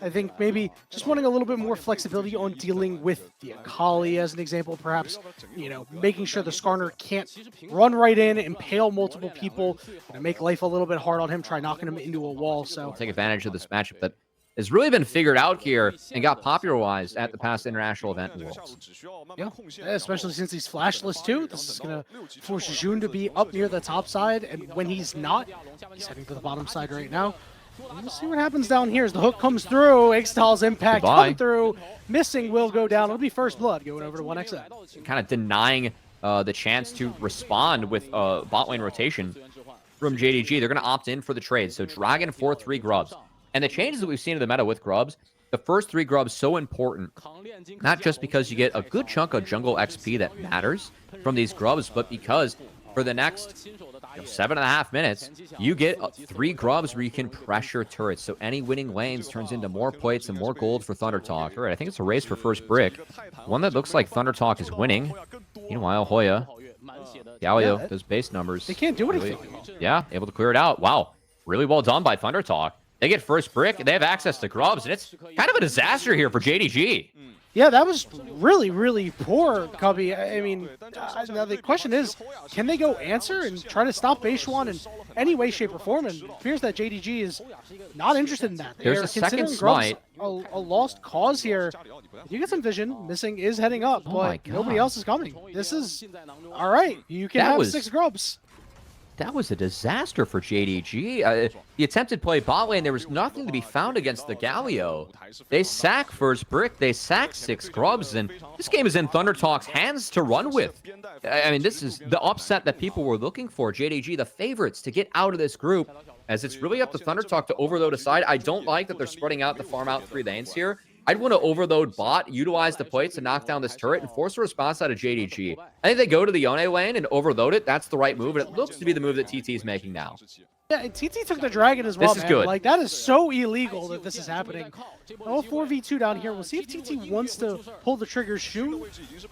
I think maybe just wanting a little bit more flexibility on dealing with the Akali as an example, perhaps, making sure the Skarner can't run right in, impale multiple people, make life a little bit hard on him, try knocking him into a wall. So take advantage of this matchup that has really been figured out here and got popularized at the past international event in Worlds. Yeah, especially since he's flashless too. This is going to force Jun to be up near the top side, and when he's not, he's heading to the bottom side right now. We'll see what happens down here as the hook comes through. Ixtal's impact coming through. Missing will go down. It'll be first blood going over to 1xN. Kind of denying the chance to respond with bot lane rotation from JDG. They're going to opt in for the trade. So Dragon 4-3 Grubs. And the changes that we've seen in the meta with Grubs, the first 3 Grubs so important, not just because you get a good chunk of jungle XP that matters from these Grubs, but because for the next 7.5 minutes, you get 3 Grubs where you can pressure turrets. So any winning lanes turns into more plates and more gold for ThunderTalk. All right, I think it's a race for first brick. One that looks like ThunderTalk is winning. Meanwhile, Hoya, Galio, those base numbers. They can't do anything. Yeah, able to clear it out. Wow, really well done by ThunderTalk. They get first brick, they have access to Grubs, and it's kind of a disaster here for JDG. Yeah, that was really, really poor, Cubby. I mean, now the question is, can they go answer and try to stop Beishuan in any way, shape, or form? And it appears that JDG is not interested in that. There's a second smite. A lost cause here. You get some vision. Missing is heading up, but nobody else is coming. This is all right. You can have 6 Grubs. That was a disaster for JDG. The attempted play bot lane, there was nothing to be found against the Galio. They sack first brick, they sack 6 Grubs, and this game is in ThunderTalk's hands to run with. I mean, this is the upset that people were looking for. JDG, the favorites to get out of this group, as it's really up to ThunderTalk to overload a side. I don't like that they're spreading out the farm out 3 lanes here. I'd want to overload bot, utilize the plates to knock down this turret, and force a response out of JDG. I think they go to the Yone lane and overload it. That's the right move, and it looks to be the move that TT is making now. Yeah, and TT took the dragon as well, This is good. Like, that is so illegal that this is happening. Oh, 4v2 down here. We'll see if TT wants to pull the trigger. Shun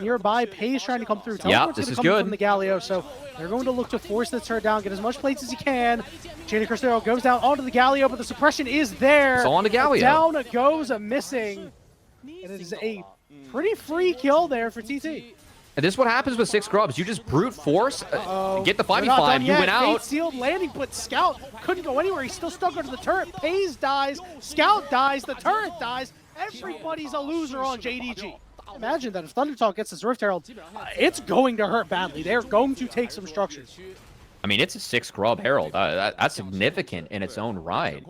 nearby. Pays trying to come through. Yeah, this is good. From the Galio, so they're going to look to force the turret down, get as much plates as he can. Jada Cristero goes down onto the Galio, but the suppression is there. It's all on the Galio. Down goes a missing. It is a pretty free kill there for TT. And this is what happens with 6 Grubs. You just brute force, get the 5v5, you win out. Sealed landing, but Scout couldn't go anywhere. He's still stuck under the turret. Pays dies, Scout dies, the turret dies. Everybody's a loser on JDG. Imagine that if ThunderTalk gets this Rift Herald, it's going to hurt badly. They're going to take some structures. I mean, it's a 6 Grub Herald. That's significant in its own right.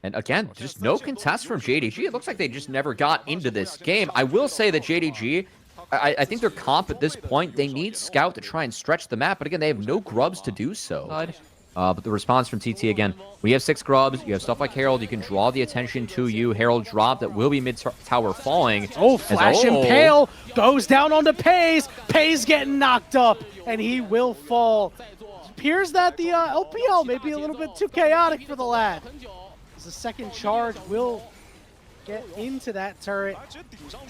And again, just no contest from JDG. It looks like they just never got into this game. I will say that JDG, I think their comp at this point, they need Scout to try and stretch the map. But again, they have no Grubs to do so. But the response from TT, again, we have 6 Grubs. You have stuff like Herald. You can draw the attention to you. Herald drop that will be mid-tower falling. Oh, Flash Impale goes down onto Pays. Pays getting knocked up, and he will fall. It appears that the LPL may be a little bit too chaotic for the lad. The second charge will get into that turret.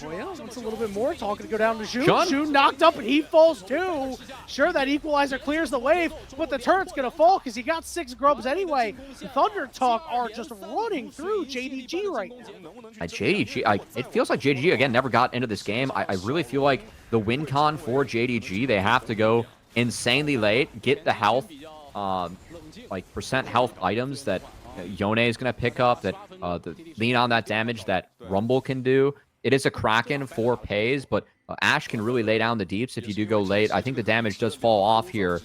Hoya wants a little bit more. Talking to go down to Jun. Jun knocked up and he falls too. Sure, that equalizer clears the wave, but the turret's going to fall because he got 6 Grubs anyway. ThunderTalk are just running through JDG right now. JDG, it feels like JDG, again, never got into this game. I really feel like the win con for JDG, they have to go insanely late, get the health, like percent health items that Yone is going to pick up, that lean on that damage that Rumble can do. It is a Kraken for Pays, but Ashe can really lay down the deeps if you do go late. I think the damage does fall off here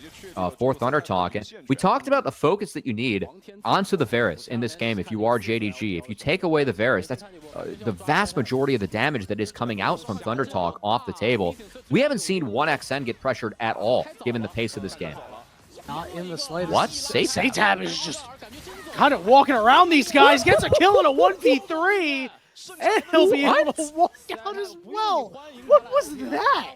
for ThunderTalk. And we talked about the focus that you need onto the Varus in this game if you are JDG. If you take away the Varus, that's the vast majority of the damage that is coming out from ThunderTalk off the table. We haven't seen 1xN get pressured at all, given the pace of this game. Not in the slightest. What? Satab is just kind of walking around these guys, gets a kill in a 1v3, and he'll be able to walk out as well. What was that?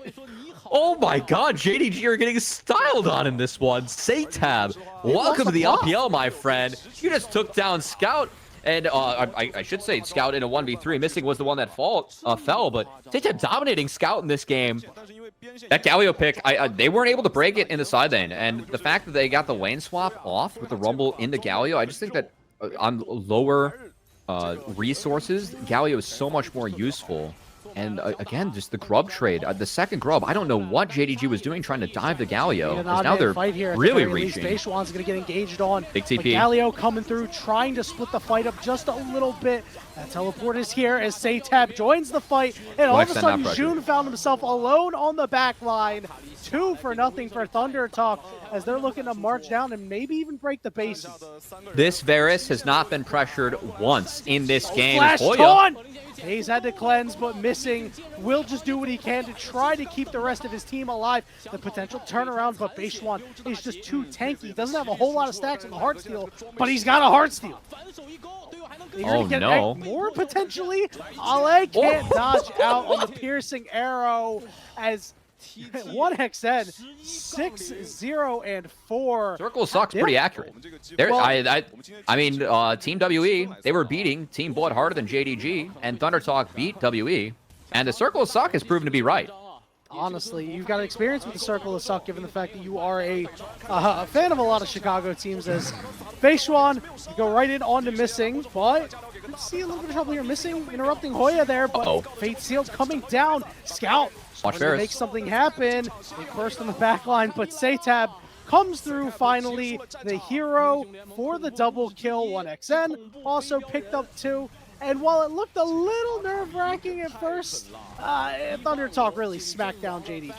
Oh my god, JDG are getting styled on in this one. Satab, welcome to the LPL, my friend. You just took down Scout. And I should say Scout in a 1v3. Missing was the one that fell, but Satab dominating Scout in this game. That Galio pick, they weren't able to break it in the side lane. And the fact that they got the lane swap off with the Rumble in the Galio, I just think that on lower resources, Galio is so much more useful. And again, just the grub trade. The second grub, I don't know what JDG was doing trying to dive the Galio. Because now they're really reaching. Basewan's going to get engaged on. Big TP. But Galio coming through, trying to split the fight up just a little bit. That teleport is here as Satab joins the fight. And all of a sudden, Jun found himself alone on the back line. 2-0 for Thunder Talk as they're looking to march down and maybe even break the bases. This Varus has not been pressured once in this game. Flash taunt! Hayes had to cleanse, but missing. Will just do what he can to try to keep the rest of his team alive. The potential turnaround, but Baishwan is just too tanky. He doesn't have a whole lot of stacks on the Heartsteel, but he's got a Heartsteel. Oh no. More potentially. Ale can't dodge out on the piercing arrow as 1xn 6-0-4. Circle sucks pretty accurate. I mean, Team WE, they were beating Team Blood harder than JDG, and Thunder Talk beat WE, and the Circle of Suck has proven to be right. Honestly, you've got experience with the Circle of Suck, given the fact that you are a fan of a lot of Chicago teams. As Baishwan, you go right in onto missing, but you see a little bit of trouble here. Missing, interrupting Hoya there, but Fate Seal coming down. Scout Watch to make something happen. Big burst on the back line, but Satab comes through finally. The hero for the double kill. 1xn also picked up 2. And while it looked a little nerve-wracking at first, Thunder Talk really smacked down JDG.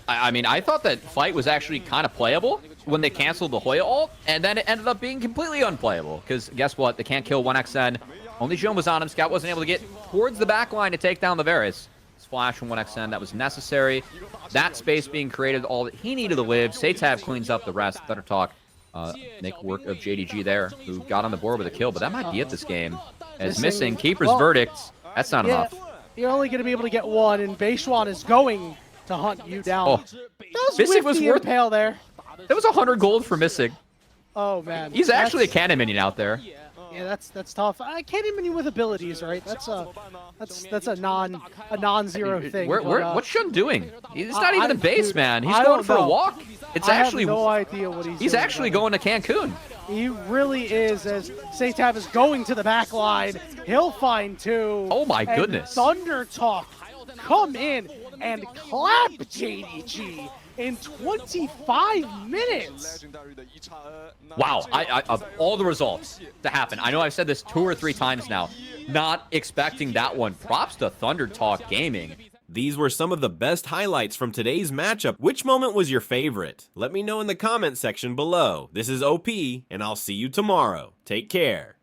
I mean, I thought that fight was actually kind of playable when they canceled the Hoya ult, and then it ended up being completely unplayable. Because guess what? They can't kill 1xn. Only Jun was on him. Scout wasn't able to get towards the back line to take down the Varus. Splash from 1xn, that was necessary. That space being created, all that he needed to live. Satab cleans up the rest. Thunder Talk make work of JDG there, who got on the board with a kill, but that might be it this game. As missing Keeper's verdict, that's not enough. You're only going to be able to get one, and Baishwan is going to hunt you down. Oh, Missing was worth impale there. That was 100 gold for Missing. Oh man, he's actually a cannon minion out there. Yeah, that's tough. I can't even with abilities, right? That's a non-zero thing. What's Shun doing? He's not even in base, man. He's going for a walk. It's actually I have no idea what he's doing. He's actually going to Cancun. He really is, as Satab is going to the back line. He'll find 2. Oh my goodness. Thunder Talk come in and clap JDG in 25 minutes. Wow, of all the results to happen, I know I've said this 2 or 3 times now, not expecting that one. Props to Thunder Talk Gaming. These were some of the best highlights from today's matchup. Which moment was your favorite? Let me know in the comment section below. This is OP, and I'll see you tomorrow. Take care.